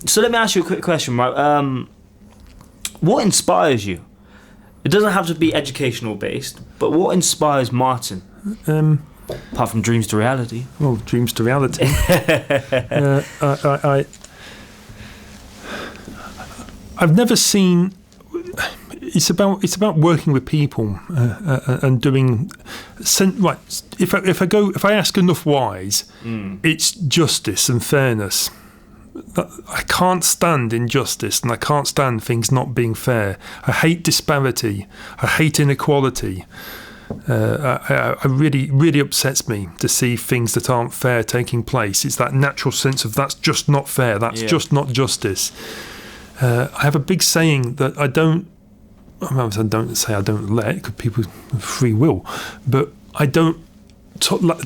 So let me ask you a quick question, right? What inspires you? It doesn't have to be educational based, but what inspires Martyn? Apart from dreams to reality. Well, dreams to reality. I've never seen. It's about working with people and doing. Right. If I ask enough whys, it's justice and fairness. I can't stand injustice, and I can't stand things not being fair. I hate disparity. I hate inequality. It really upsets me to see things that aren't fair taking place. It's that natural sense of that's just not fair. That's just not justice. I have a big saying that I don't let, because people have free will, but I don't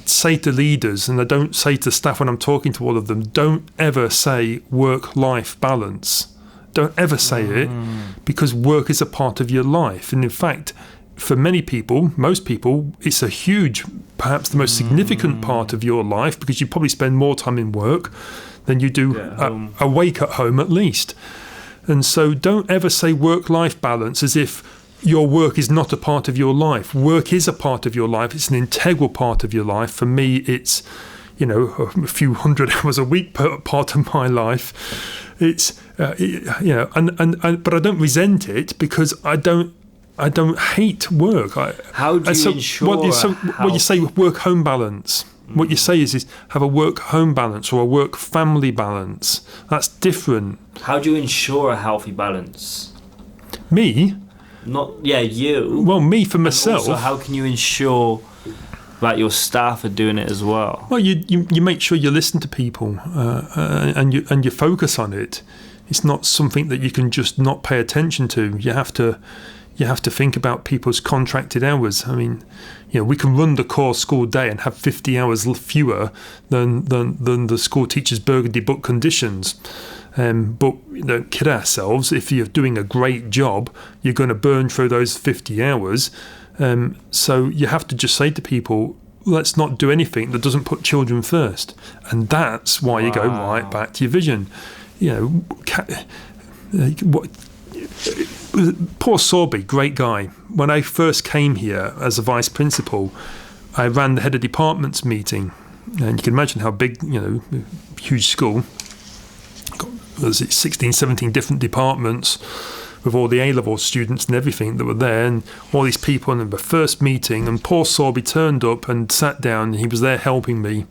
say to leaders, and I don't say to staff when I'm talking to all of them, don't ever say work-life balance. Don't ever say it, because work is a part of your life. And in fact, for many people, most people, it's a huge, perhaps the most significant part of your life, because you probably spend more time in work than you do awake at home at least. And so don't ever say work-life balance as if your work is not a part of your life. Work is a part of your life. It's an integral part of your life. For me, it's, a few hundred hours a week part of my life. It's, but I don't resent it, because I don't hate work. How do you ensure? What you say work-home balance. What you say is have a work-home balance or a work-family balance. That's different. How do you ensure a healthy balance? Me? You. Well, me for myself. And also, how can you ensure that your staff are doing it as well? Well, you make sure you listen to people and you focus on it. It's not something that you can just not pay attention to. You have to think about people's contracted hours. I mean, we can run the core school day and have 50 hours fewer than the school teacher's burgundy book conditions. But don't kid ourselves. If you're doing a great job, you're going to burn through those 50 hours. So you have to just say to people, let's not do anything that doesn't put children first. And that's why you go right back to your vision. Poor Sorby, great guy. When I first came here as a vice principal, I ran the head of departments meeting, and you can imagine how big, huge school. There's 16, 17 different departments with all the A-level students and everything that were there, and all these people in the first meeting, and poor Sorby turned up and sat down, and he was there helping me.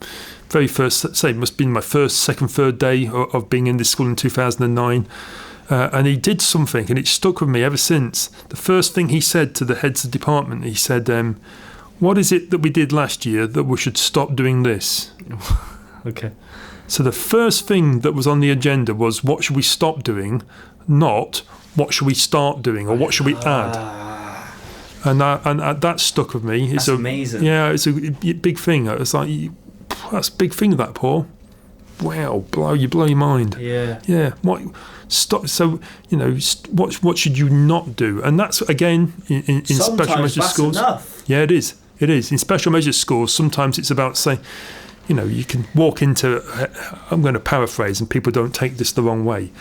Very first, it must have been my first, second, third day of being in this school in 2009. And he did something, and it stuck with me ever since. The first thing he said to the heads of department, he said, what is it that we did last year that we should stop doing this? Okay. So the first thing that was on the agenda was, what should we stop doing, not what should we start doing, or what should we add? And that stuck with me. That's amazing. Yeah, it's a big thing. It's like, that's a big thing, that, Paul. Wow, blow your mind. Yeah. What? Stop. So what should you not do? And that's again in special measures schools. Enough. Yeah, it is. In special measures schools, sometimes it's about saying, you can walk into. I'm going to paraphrase, and people don't take this the wrong way,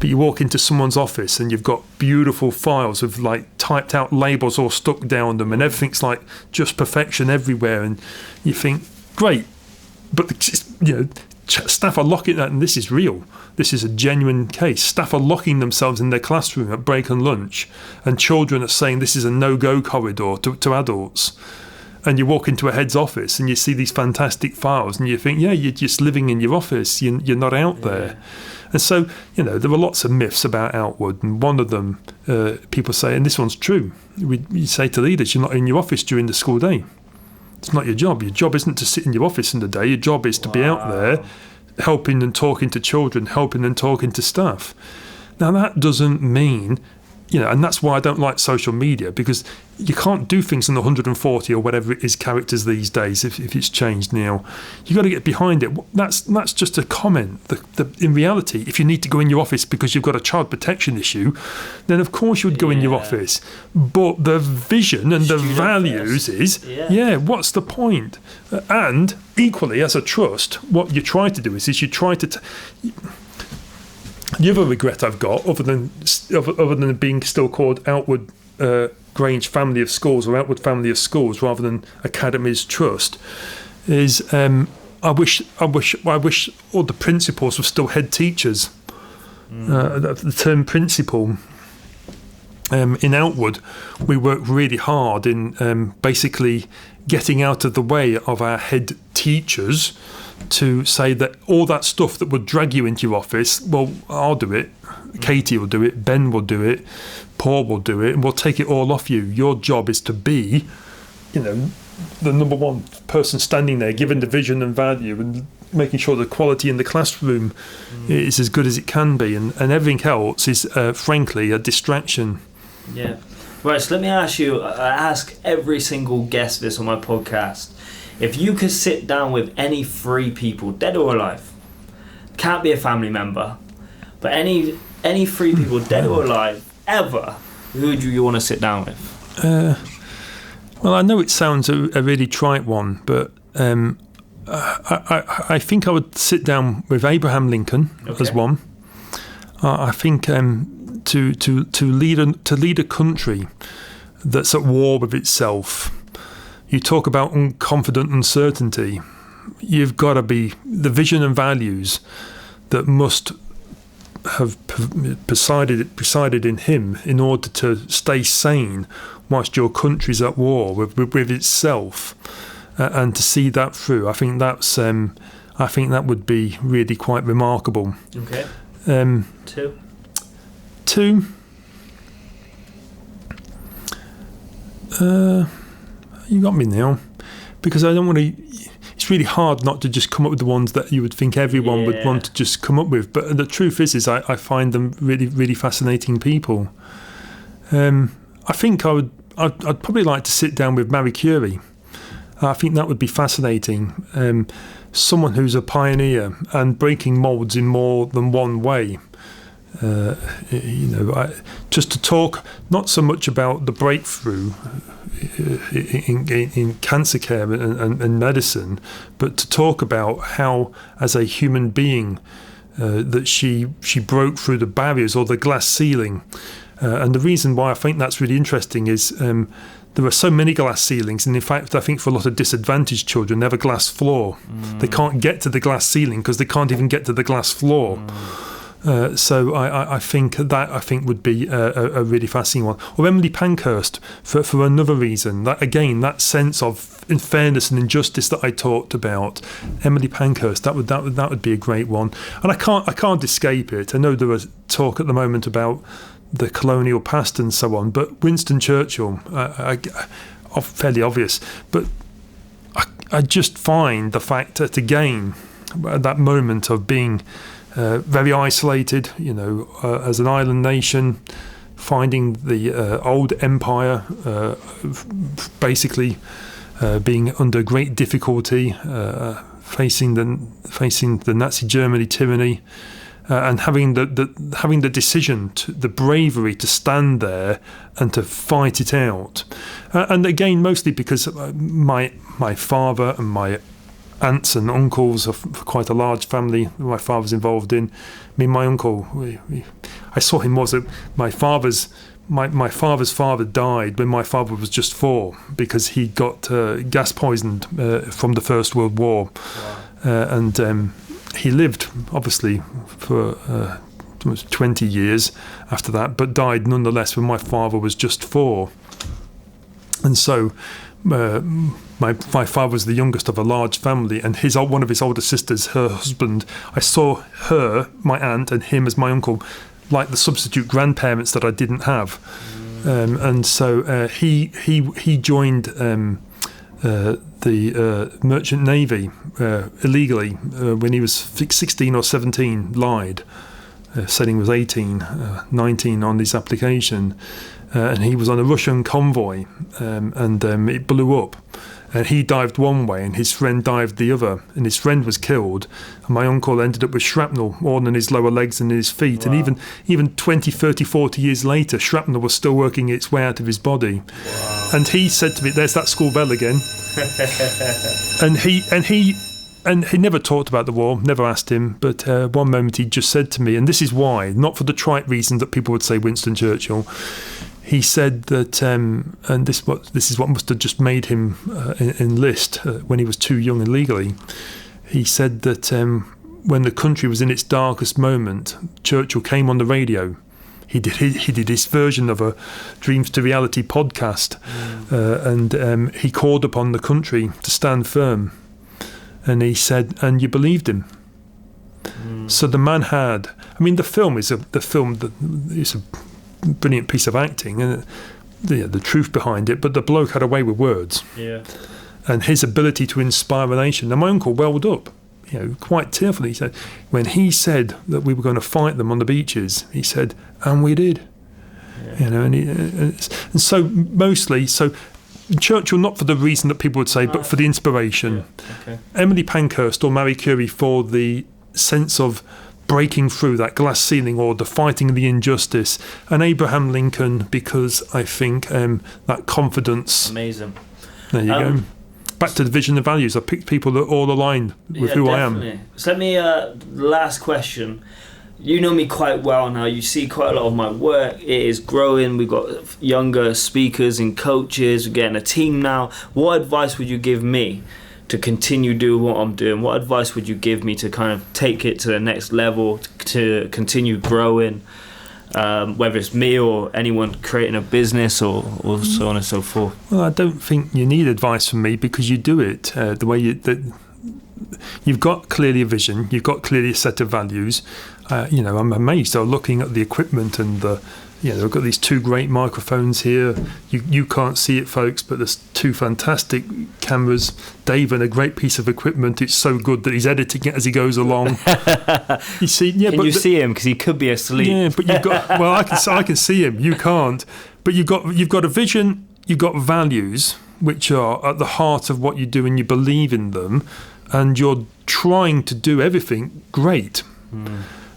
but you walk into someone's office and you've got beautiful files with like typed out labels all stuck down them, and everything's like just perfection everywhere, and you think, great, but staff are locking that, and this is real. This is a genuine case. Staff are locking themselves in their classroom at break and lunch, and children are saying this is a no-go corridor to adults. And you walk into a head's office and you see these fantastic files, and you think, yeah, you're just living in your office. You're not out there. And so, there were lots of myths about Outwood, and one of them, people say, and this one's true, you say to leaders, you're not in your office during the school day. It's not your job. Your job isn't to sit in your office in the day. Your job is to be out there helping and talking to children, helping and talking to staff. Now, that doesn't mean, and that's why I don't like social media, because you can't do things in the 140 or whatever it is characters these days if it's changed now. You've got to get behind it. That's just a comment. In reality, if you need to go in your office because you've got a child protection issue, then of course you would go in your office. But the vision and the values is, what's the point? And equally, as a trust, what you try to do is you try to... The other regret I've got, other than being still called Outwood Grange Family of Schools or Outwood Family of Schools rather than Academies Trust, is I wish all the principals were still head teachers. The term principal in Outwood, we work really hard in basically getting out of the way of our head teachers to say that all that stuff that would drag you into your office, well, I'll do it, Katie will do it, Ben will do it, Paul will do it, and we'll take it all off you. Your job is to be, the number one person standing there, giving the vision and value and making sure the quality in the classroom is as good as it can be, and everything else is, frankly, a distraction. Yeah. Right, so let me ask you, I ask every single guest this on my podcast. If you could sit down with any three people, dead or alive, can't be a family member, but any three people, dead or alive, ever, who would you want to sit down with? Well, I know it sounds a really trite one, but I think I would sit down with Abraham Lincoln as one. I think to lead a country that's at war with itself. You talk about confident uncertainty. You've got to be the vision and values that must have presided in him in order to stay sane whilst your country's at war with itself, and to see that through. I think that would be really quite remarkable. Okay. Two. You got me now, because I don't want to. It's really hard not to just come up with the ones that you would think everyone would want to just come up with. But the truth is I find them really, really fascinating people. I think I'd probably like to sit down with Marie Curie. I think that would be fascinating. Someone who's a pioneer and breaking moulds in more than one way. Just to talk not so much about the breakthrough in cancer care and medicine, but to talk about how, as a human being, that she broke through the barriers or the glass ceiling. And the reason why I think that's really interesting is there are so many glass ceilings, and in fact I think for a lot of disadvantaged children they have a glass floor. They can't get to the glass ceiling because they can't even get to the glass floor. So I think would be a really fascinating one. Or Emily Pankhurst for another reason. That sense of fairness and injustice that I talked about. Emily Pankhurst, that would be a great one. And I can't escape it. I know there was talk at the moment about the colonial past and so on, but Winston Churchill, fairly obvious. But I just find the fact that again, at that moment of being very isolated, as an island nation, finding the old empire basically being under great difficulty, facing the Nazi Germany tyranny, and having the decision, the bravery to stand there and to fight it out, and again mostly because my father and my aunts and uncles are quite a large family my father's involved in. I mean, my uncle, I saw him my father's father died when my father was just 4 because he got gas poisoned from the First World War. Wow. And he lived obviously for 20 years after that, but died nonetheless when my father was just 4. And so my father was the youngest of a large family, and one of his older sisters, her husband, I saw her, my aunt, and him as my uncle, like the substitute grandparents that I didn't have. And so he joined the Merchant Navy illegally when he was 16 or 17, lied, said he was 18, 19 on his application. And he was on a Russian convoy, and it blew up. And he dived one way, and his friend dived the other. And his friend was killed, and my uncle ended up with shrapnel all in his lower legs and in his feet. Wow. And even 20, 30, 40 years later, shrapnel was still working its way out of his body. Wow. And he said to me, "There's that school bell again." and and he never talked about the war, never asked him, but one moment he just said to me, and this is why, not for the trite reason that people would say Winston Churchill. He said that, and this is what must have just made him enlist when he was too young and legally. He said that when the country was in its darkest moment, Churchill came on the radio. He did his version of a Dreams to Reality podcast, and he called upon the country to stand firm. And he said, and you believed him. So the man had. I mean, the film is a brilliant piece of acting, and the truth behind it. But the bloke had a way with words. Yeah. And his ability to inspire a nation. And my uncle welled up, quite tearfully. He said, when he said that we were going to fight them on the beaches, he said, and we did. Yeah. And so mostly, Churchill, not for the reason that people would say, but for the inspiration. Yeah. Okay. Emily Pankhurst or Marie Curie for the sense of breaking through that glass ceiling or the fighting of the injustice, and Abraham Lincoln because I think that confidence. Amazing. There you go. Back to the vision and values. I picked people that all align with who definitely. I am. So let me, last question. You know me quite well now. You see quite a lot of my work. It is growing. We've got younger speakers and coaches. We're getting a team now. What advice would you give me to continue doing what I'm doing? What advice would you give me to kind of take it to the next level, to continue growing? Whether it's me or anyone creating a business or so on and so forth. Well, I don't think you need advice from me because you do it the way you've got clearly a vision, you've got clearly a set of values. I'm amazed. I'm looking at the equipment and they've got these two great microphones here. You can't see it, folks, but there's two fantastic cameras. Dave and a great piece of equipment. It's so good that he's editing it as he goes along. You see, Can you see him? Because he could be asleep. Yeah, but you've got. Well, I can see him. You can't. But you've got a vision. You've got values, which are at the heart of what you do, and you believe in them, and you're trying to do everything great.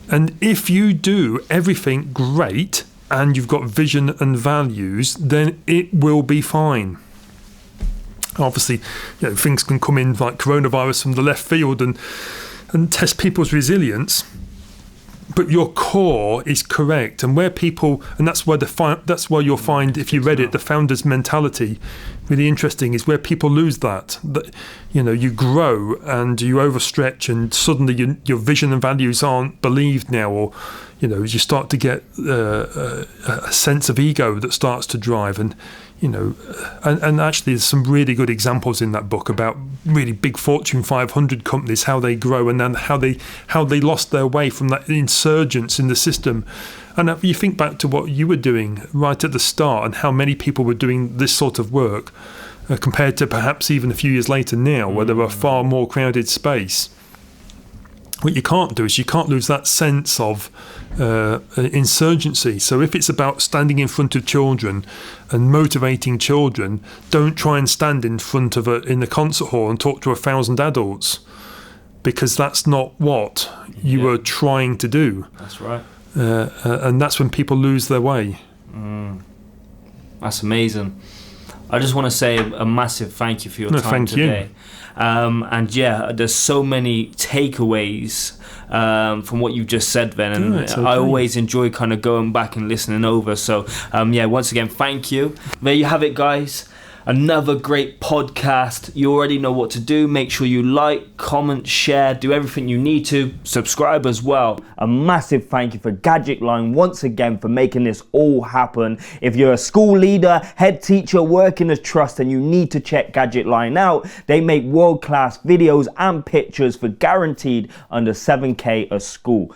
And if you do everything great, and you've got vision and values, then it will be fine. Obviously, things can come in like coronavirus from the left field and test people's resilience, but your core is correct. And where people, and that's why you'll find, if you read it, the founder's mentality, really interesting, is where people lose that you grow and you overstretch, and suddenly your vision and values aren't believed now, or you start to get a sense of ego that starts to drive, and actually there's some really good examples in that book about really big Fortune 500 companies, how they grow, and then how they lost their way from that insurgence in the system. And if you think back to what you were doing right at the start, and how many people were doing this sort of work compared to perhaps even a few years later now, where there are far more crowded space. What you can't do is you can't lose that sense of insurgency. So if it's about standing in front of children and motivating children, don't try and stand in front of in the concert hall and talk to 1,000 adults, because that's not what you were trying to do. That's right. And that's when people lose their way. That's amazing. I just want to say a massive thank you for your time today. And there's so many takeaways from what you've just said, Ben, and okay. I always enjoy kind of going back and listening over. So once again, thank you. There you have it, guys. Another great podcast. You already know what to do. Make sure you like, comment, share, do everything you need to. Subscribe as well. A massive thank you for Gadget Line once again for making this all happen. If you're a school leader, head teacher, work in a trust, and you need to check Gadget Line out, they make world-class videos and pictures for guaranteed under $7K a school.